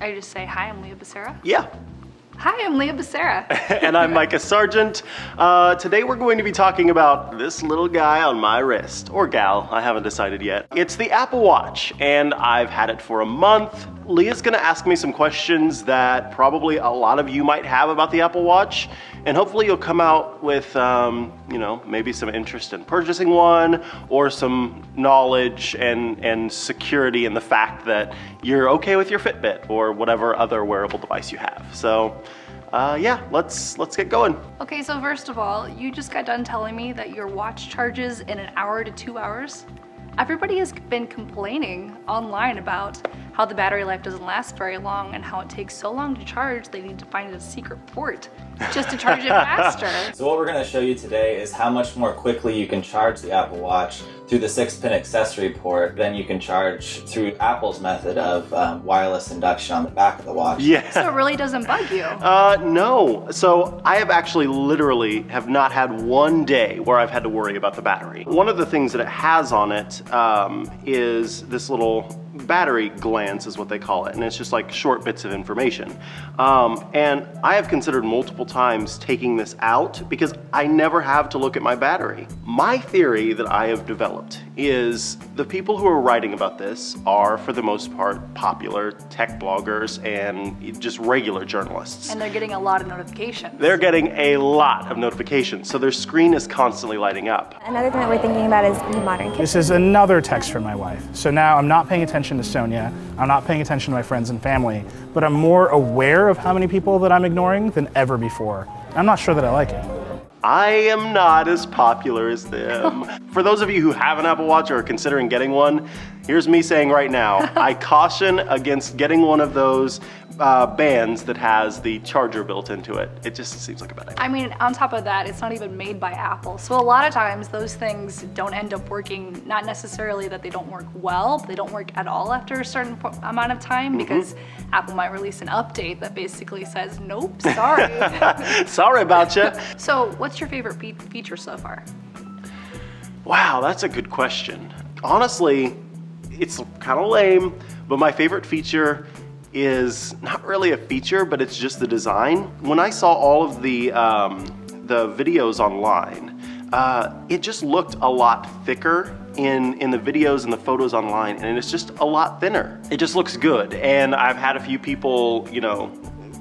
I just say, hi, I'm Leah Becerra. Yeah. Hi, I'm Leah Becerra. And I'm Mikah Sargent. Today we're going to be talking about this little guy on my wrist, or gal, I haven't decided yet. It's the Apple Watch, and I've had it for a month. Leah's gonna ask me some questions that probably a lot of you might have about the Apple Watch, and hopefully you'll come out with, maybe some interest in purchasing one, or some knowledge and security in the fact that you're okay with your Fitbit or whatever other wearable device you have. So, let's get going. Okay, so first of all, you just got done telling me that your watch charges in an hour to 2 hours. Everybody has been complaining online about how the battery life doesn't last very long and how it takes so long to charge they need to find a secret port just to charge it faster. So what we're going to show you today is how much more quickly you can charge the Apple Watch through the 6-pin accessory port than you can charge through Apple's method of wireless induction on the back of the watch. Yeah. So it really doesn't bug you? No. So I have actually literally have not had one day where I've had to worry about the battery. One of the things that it has on it is this little battery glance is what they call it, and it's just like short bits of information. And I have considered multiple times taking this out because I never have to look at my battery. My theory that I have developed is the people who are writing about this are, for the most part, popular tech bloggers and just regular journalists. And they're getting a lot of notifications. They're getting a lot of notifications, so their screen is constantly lighting up. Another thing that we're thinking about is the modern kitchen. This is another text from my wife. So now I'm not paying attention to Sonia, I'm not paying attention to my friends and family, but I'm more aware of how many people that I'm ignoring than ever before. I'm not sure that I like it. I am not as popular as them. For those of you who have an Apple Watch or are considering getting one, here's me saying right now, I caution against getting one of those bands that has the charger built into it. It just seems like a bad idea. I mean, on top of that, it's not even made by Apple. So a lot of times those things don't end up working, not necessarily that they don't work well, but they don't work at all after a certain amount of time because Apple might release an update that basically says, nope, sorry. Sorry about you. So what's your favorite feature so far? Wow, that's a good question. Honestly, it's kind of lame, but my favorite feature is not really a feature, but it's just the design. When I saw all of the videos online, it just looked a lot thicker in the videos and the photos online, and it's just a lot thinner. It just looks good, and I've had a few people,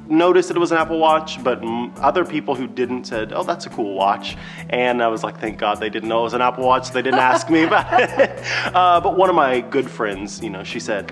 notice that it was an Apple Watch, but other people who didn't said, oh, that's a cool watch. And I was like, thank God they didn't know it was an Apple Watch. They didn't ask me about it. But one of my good friends, she said,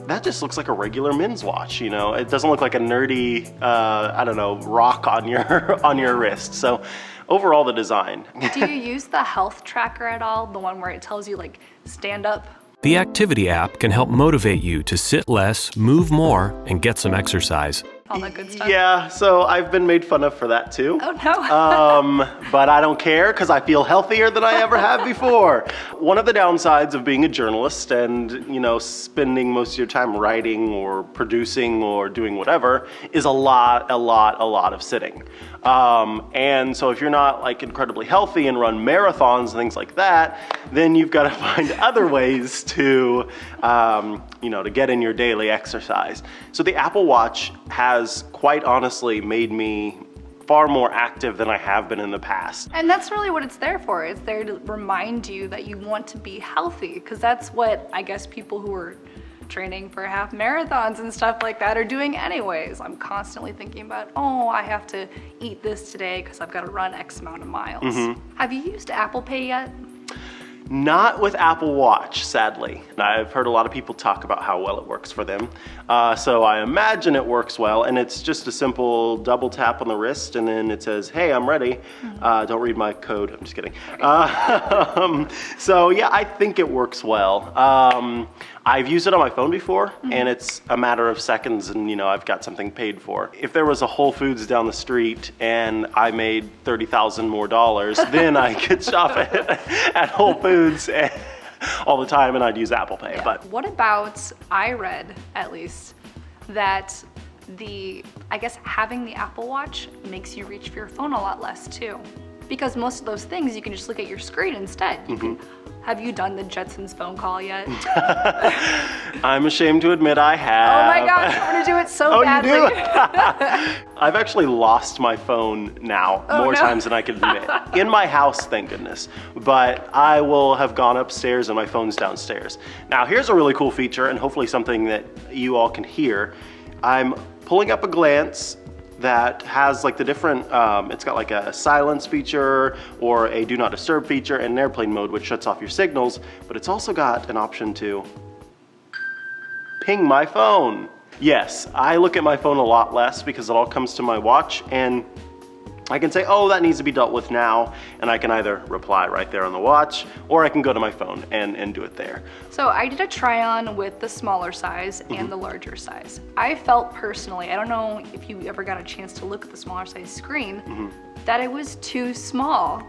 that just looks like a regular men's watch. It doesn't look like a nerdy, rock on your wrist. So overall, the design. Do you use the health tracker at all? The one where it tells you like stand up? The Activity app can help motivate you to sit less, move more, and get some exercise. All that good stuff. Yeah, so I've been made fun of for that too. Oh no. But I don't care because I feel healthier than I ever have before. One of the downsides of being a journalist and, spending most of your time writing or producing or doing whatever is a lot of sitting. And so if you're not like incredibly healthy and run marathons and things like that, then you've got to find other ways to, to get in your daily exercise. So the Apple Watch has quite honestly made me far more active than I have been in the past. And that's really what it's there for. It's there to remind you that you want to be healthy, because that's what I guess people who are training for half marathons and stuff like that are doing anyways. I'm constantly thinking about, I have to eat this today because I've got to run X amount of miles. Have you used Apple Pay yet? Not with Apple Watch, sadly. I've heard a lot of people talk about how well it works for them. So I imagine it works well, and it's just a simple double tap on the wrist, and then it says, hey, I'm ready. Don't read my code, I'm just kidding. So yeah, I think it works well. I've used it on my phone before, and it's a matter of seconds, and I've got something paid for. If there was a Whole Foods down the street and I made $30,000 more, then I could shop at Whole Foods all the time, and I'd use Apple Pay. Yeah. But what about, I read at least, that having the Apple Watch makes you reach for your phone a lot less too. Because most of those things, you can just look at your screen instead. You can Have you done the Jetsons phone call yet? I'm ashamed to admit I have. Oh my gosh, I want to do it so Oh, badly. you do? I've actually lost my phone now more no. times than I can admit. In my house, thank goodness. But I will have gone upstairs and my phone's downstairs. Now, here's a really cool feature and hopefully something that you all can hear. I'm pulling up a glance that has like the different, it's got like a silence feature or a do not disturb feature and an airplane mode, which shuts off your signals, but it's also got an option to ping my phone. Yes, I look at my phone a lot less because it all comes to my watch, and I can say, oh, that needs to be dealt with now, and I can either reply right there on the watch, or I can go to my phone and do it there. So I did a try on with the smaller size and the larger size. I felt personally, I don't know if you ever got a chance to look at the smaller size screen, that it was too small.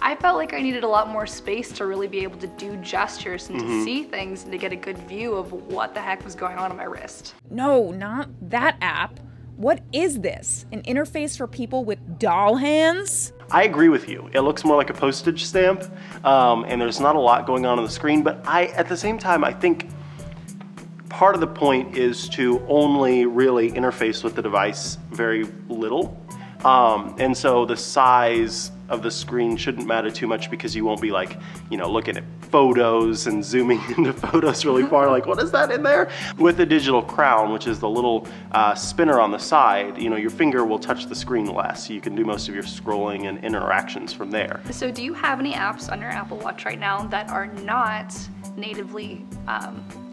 I felt like I needed a lot more space to really be able to do gestures and to see things and to get a good view of what the heck was going on my wrist. No, not that app. What is this? An interface for people with doll hands? I agree with you. It looks more like a postage stamp, and there's not a lot going on the screen, but at the same time, I think part of the point is to only really interface with the device very little. And so the size of the screen shouldn't matter too much because you won't be like, looking at photos and zooming into photos really far, like what is that in there? With the digital crown, which is the little spinner on the side, your finger will touch the screen less. So you can do most of your scrolling and interactions from there. So do you have any apps on your Apple Watch right now that are not natively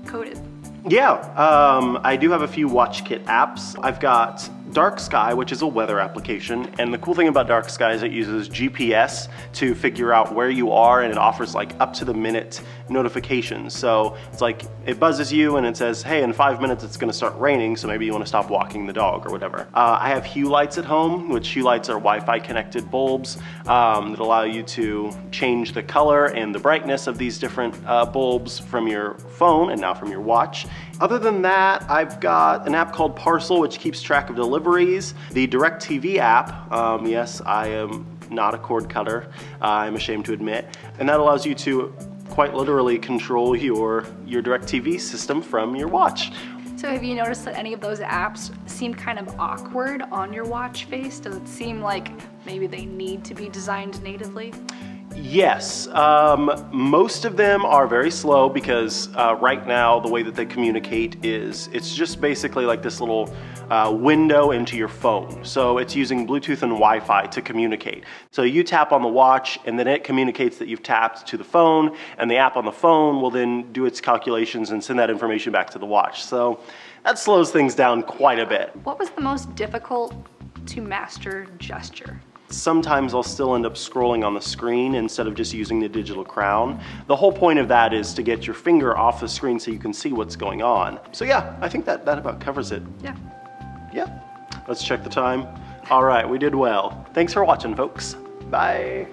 coded? Yeah, I do have a few WatchKit apps. I've got Dark Sky, which is a weather application, and the cool thing about Dark Sky is it uses GPS to figure out where you are, and it offers like up to the minute notifications. So it's like it buzzes you and it says, hey, in 5 minutes it's going to start raining, so maybe you want to stop walking the dog or whatever. I have Hue lights at home, which Hue lights are Wi-Fi connected bulbs that allow you to change the color and the brightness of these different bulbs from your phone and now from your watch. Other than that, I've got an app called Parcel, which keeps track of deliveries. The DirecTV app, yes, I am not a cord cutter, I'm ashamed to admit, and that allows you to quite literally control your DirecTV system from your watch. So have you noticed that any of those apps seem kind of awkward on your watch face? Does it seem like maybe they need to be designed natively? Yes, most of them are very slow because right now the way that they communicate is it's just basically like this little window into your phone. So it's using Bluetooth and Wi-Fi to communicate. So you tap on the watch and then it communicates that you've tapped to the phone, and the app on the phone will then do its calculations and send that information back to the watch. So that slows things down quite a bit. What was the most difficult to master gesture? Sometimes I'll still end up scrolling on the screen instead of just using the digital crown. The whole point of that is to get your finger off the screen so you can see what's going on. So yeah, I think that about covers it. Yeah. Yeah. Let's check the time. All right, we did well. Thanks for watching, folks. Bye.